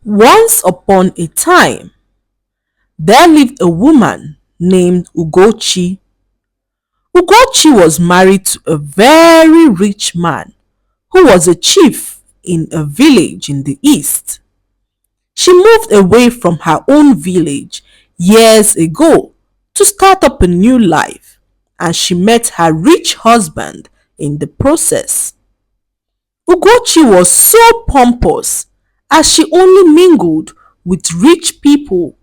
Once upon a time, there lived a woman named Ugochi. Ugochi was married to a very rich man who was a chief in a village in the east. She moved away from her own village years ago to start up a new life, and she met her rich husband in the process. Ugochi was so pompous as she only mingled with rich people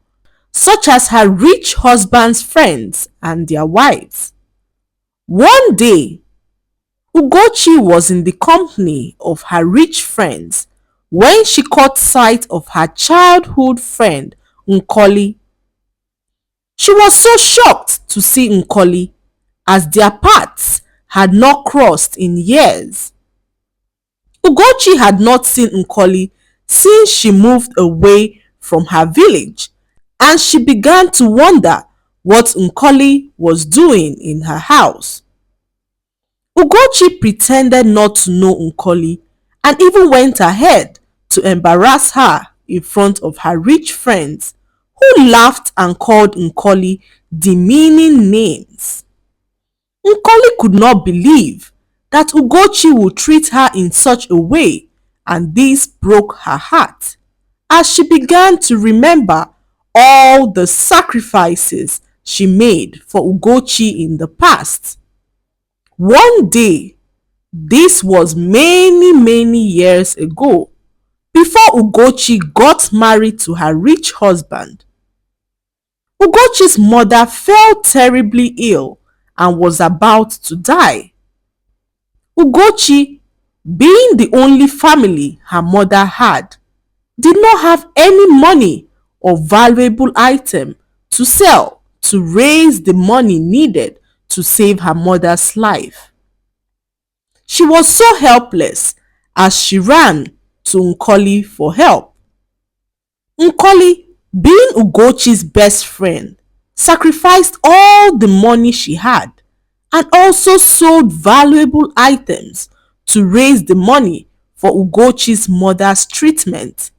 such as her rich husband's friends and their wives. One day, Ugochi was in the company of her rich friends when she caught sight of her childhood friend Nkoli. She was so shocked to see Nkoli as their paths had not crossed in years. Ugochi had not seen Nkoli since she moved away from her village, and she began to wonder what Nkoli was doing in her house. Ugochi pretended not to know Nkoli and even went ahead to embarrass her in front of her rich friends, who laughed and called Nkoli demeaning names. Nkoli could not believe that Ugochi would treat her in such a way, and this broke her heart as she began to remember all the sacrifices she made for Ugochi in the past. One day, this was many years ago, before Ugochi got married to her rich husband, Ugochi's mother fell terribly ill and was about to die. Ugochi, being the only family her mother had, did not have any money or valuable item to sell to raise the money needed to save her mother's life. She was so helpless as she ran to Nkoli for help. Nkoli, being Ugochi's best friend, sacrificed all the money she had and also sold valuable items to raise the money for Ugochi's mother's treatment.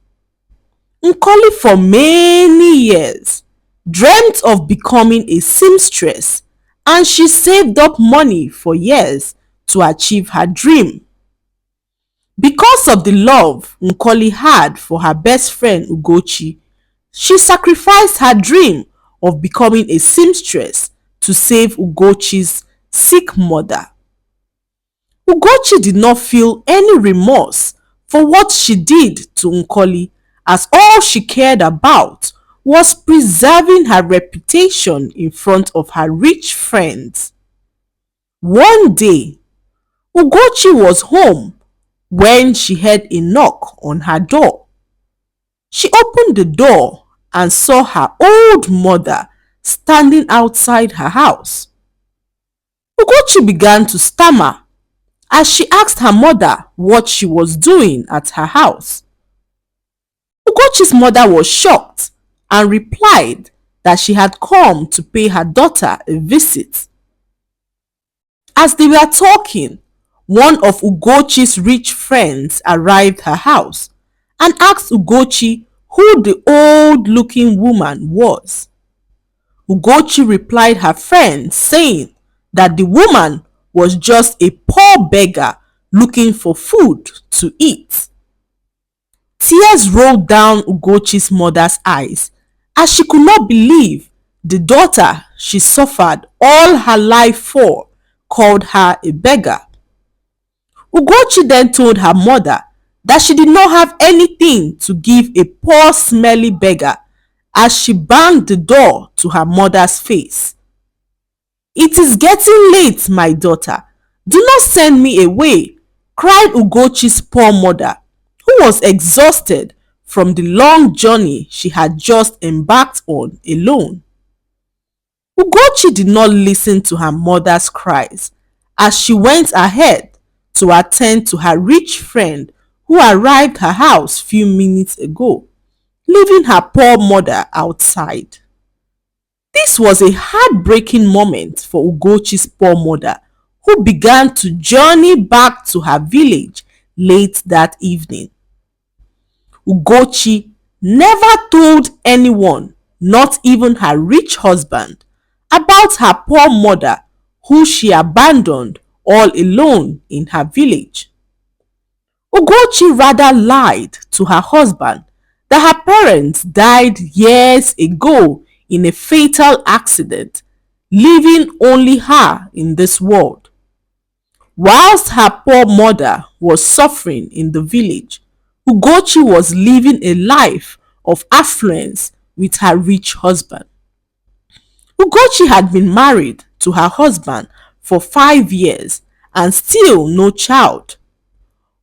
Nkoli for many years dreamt of becoming a seamstress, and she saved up money for years to achieve her dream. Because of the love Nkoli had for her best friend Ugochi, she sacrificed her dream of becoming a seamstress to save Ugochi's sick mother. Ugochi did not feel any remorse for what she did to Nkoli, as all she cared about was preserving her reputation in front of her rich friends. One day, Ugochi was home when she heard a knock on her door. She opened the door and saw her old mother standing outside her house. Ugochi began to stammer as she asked her mother what she was doing at her house. Ugochi's mother was shocked and replied that she had come to pay her daughter a visit. As they were talking, one of Ugochi's rich friends arrived at her house and asked Ugochi who the old-looking woman was. Ugochi replied her friend saying that the woman was just a poor beggar looking for food to eat. Tears rolled down Ugochi's mother's eyes as she could not believe the daughter she suffered all her life for called her a beggar. Ugochi then told her mother that she did not have anything to give a poor smelly beggar as she banged the door to her mother's face. "It is getting late, my daughter. Do not send me away," cried Ugochi's poor mother, who was exhausted from the long journey she had just embarked on alone. Ugochi did not listen to her mother's cries as she went ahead to attend to her rich friend who arrived at her house few minutes ago, leaving her poor mother outside. This was a heartbreaking moment for Ugochi's poor mother, who began to journey back to her village late that evening. Ugochi, never told anyone, not even her rich husband, about her poor mother who she abandoned all alone in her village. Ugochi rather lied to her husband that her parents died years ago in a fatal accident, leaving only her in this world. Whilst her poor mother was suffering in the village, Ugochi was living a life of affluence with her rich husband. Ugochi had been married to her husband for 5 years and still no child.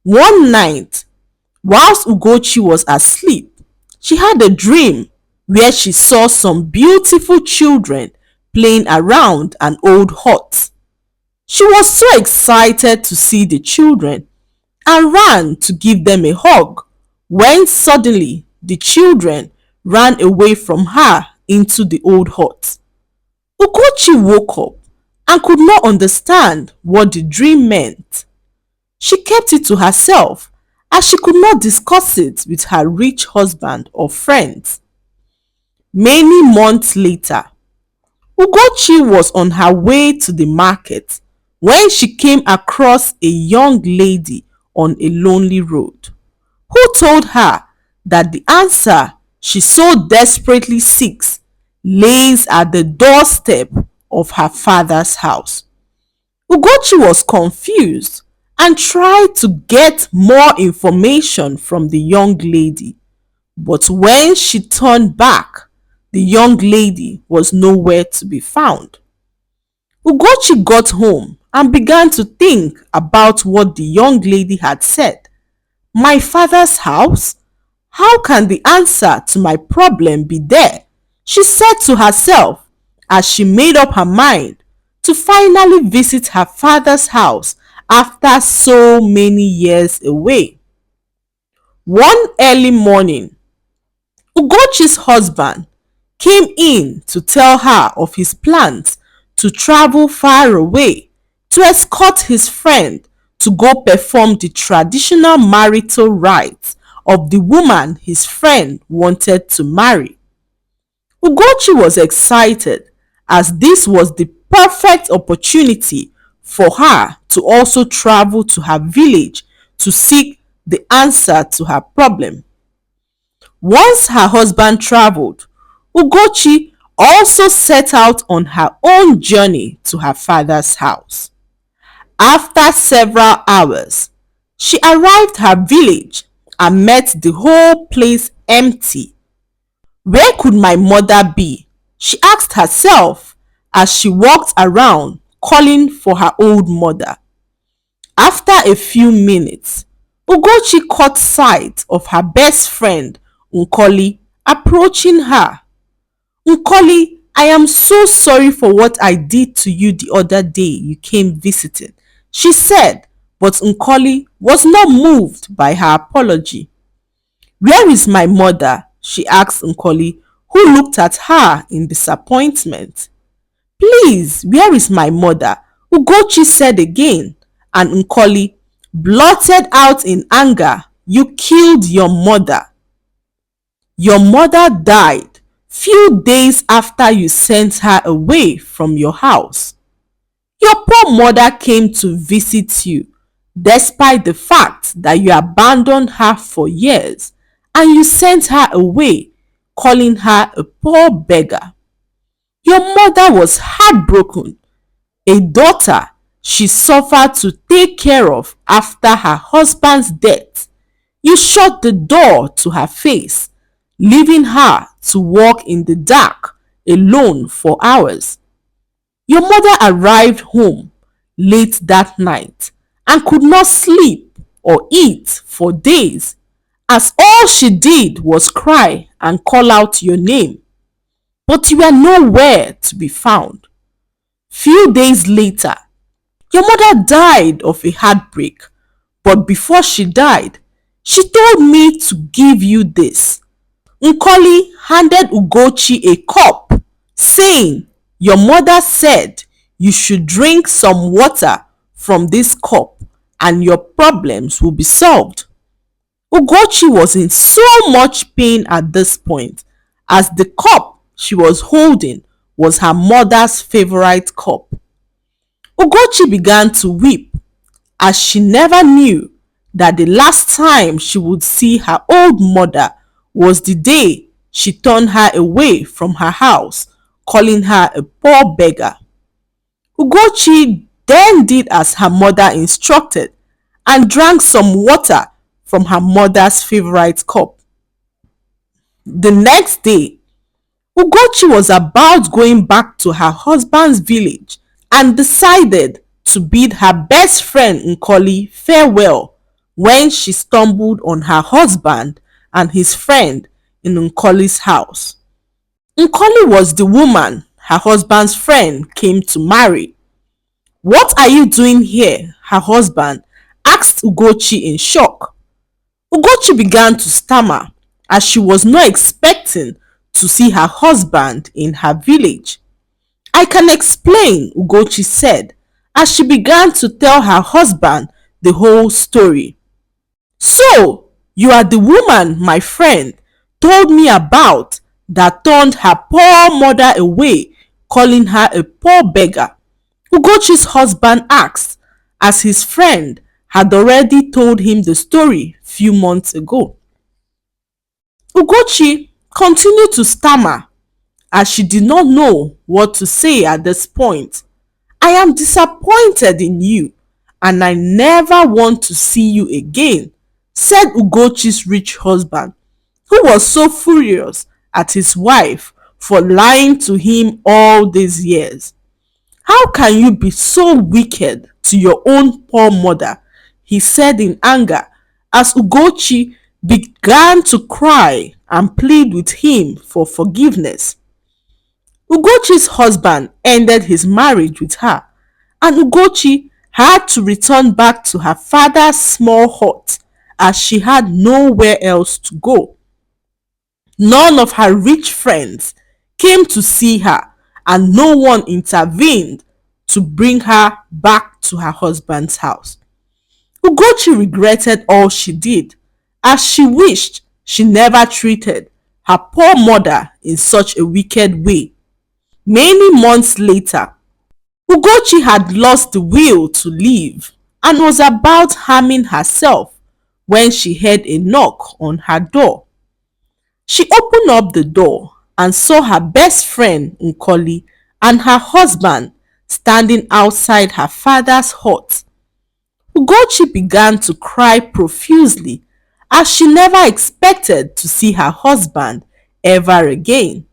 One night, whilst Ugochi was asleep, she had a dream where she saw some beautiful children playing around an old hut. She was so excited to see the children and ran to give them a hug when suddenly the children ran away from her into the old hut. Ugochi woke up and could not understand what the dream meant. She kept it to herself as she could not discuss it with her rich husband or friends. Many months later, Ugochi was on her way to the market when she came across a young lady on a lonely road who told her that the answer she so desperately seeks lays at the doorstep of her father's house. Ugochi was confused and tried to get more information from the young lady, but when she turned back, the young lady was nowhere to be found. Ugochi got home and began to think about what the young lady had said. My father's house? How can the answer to my problem be there? She said to herself as she made up her mind to finally visit her father's house after so many years away. One early morning, Ugochi's husband came in to tell her of his plans to travel far away to escort his friend to go perform the traditional marital rites of the woman his friend wanted to marry. Ugochi was excited as this was the perfect opportunity for her to also travel to her village to seek the answer to her problem. Once her husband traveled, Ugochi also set out on her own journey to her father's house. After several hours, she arrived her village and met the whole place empty. Where could my mother be? She asked herself as she walked around calling for her old mother. After a few minutes, Ugochi caught sight of her best friend Nkoli approaching her. Nkoli, I am so sorry for what I did to you the other day you came visiting, she said, but Nkoli was not moved by her apology. Where is my mother? She asked Nkoli, who looked at her in disappointment. Please, where is my mother? Ugochi said again, and Nkoli blurted out in anger, you killed your mother. Your mother died few days after you sent her away from your house. Your poor mother came to visit you despite the fact that you abandoned her for years and you sent her away, calling her a poor beggar. Your mother was heartbroken, a daughter she suffered to take care of after her husband's death. You shut the door to her face, leaving her to walk in the dark alone for hours. Your mother arrived home late that night and could not sleep or eat for days, as all she did was cry and call out your name. But you were nowhere to be found. Few days later, your mother died of a heartbreak, but before she died, she told me to give you this. Nkoli handed Ugochi a cup, saying, your mother said you should drink some water from this cup and your problems will be solved. Ugochi was in so much pain at this point, as the cup she was holding was her mother's favorite cup. Ugochi began to weep, as she never knew that the last time she would see her old mother was the day she turned her away from her house, calling her a poor beggar. Ugochi then did as her mother instructed and drank some water from her mother's favorite cup. The next day, Ugochi was about going back to her husband's village and decided to bid her best friend Nkoli farewell when she stumbled on her husband and his friend in Nkoli's house. Nkoli was the woman her husband's friend came to marry. "What are you doing here?" her husband asked Ugochi in shock. Ugochi began to stammer, as she was not expecting to see her husband in her village. "I can explain," Ugochi said, as she began to tell her husband the whole story. "So, you are the woman my friend told me about that turned her poor mother away, calling her a poor beggar?" Ugochi's husband asked, as his friend had already told him the story few months ago. Ugochi continued to stammer, as she did not know what to say at this point. "I am disappointed in you, and I never want to see you again," said Ugochi's rich husband, who was so furious at his wife for lying to him all these years. "How can you be so wicked to your own poor mother?" he said in anger, as Ugochi began to cry and plead with him for forgiveness. Ugochi's husband ended his marriage with her, and Ugochi had to return back to her father's small hut, as she had nowhere else to go. None of her rich friends came to see her, and no one intervened to bring her back to her husband's house. Ugochi regretted all she did, as she wished she never treated her poor mother in such a wicked way. Many months later, Ugochi had lost the will to live and was about harming herself when she heard a knock on her door. She opened up the door and saw her best friend Nkoli and her husband standing outside her father's hut. Ugochi began to cry profusely, as she never expected to see her husband ever again.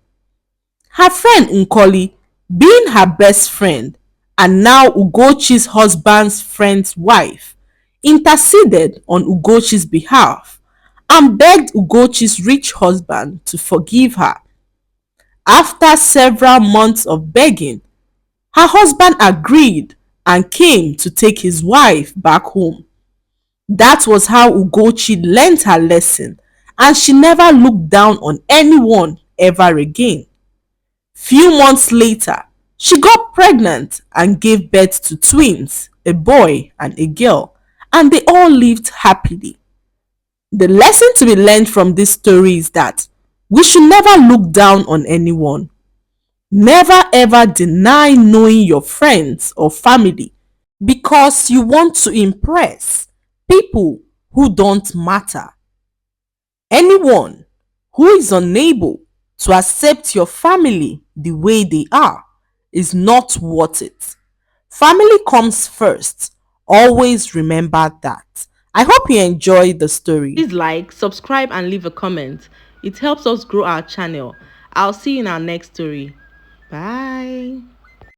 Her friend Nkoli, being her best friend and now Ugochi's husband's friend's wife, interceded on Ugochi's behalf and begged Ugochi's rich husband to forgive her. After several months of begging, her husband agreed and came to take his wife back home. That was how Ugochi learnt her lesson, and she never looked down on anyone ever again. Few months later, she got pregnant and gave birth to twins, a boy and a girl, and they all lived happily. The lesson to be learned from this story is that we should never look down on anyone. Never ever deny knowing your friends or family because you want to impress people who don't matter. Anyone who is unable to accept your family the way they are is not worth it. Family comes first. Always remember that. I hope you enjoyed the story. Please like, subscribe, and leave a comment. It helps us grow our channel. I'll see you in our next story. Bye.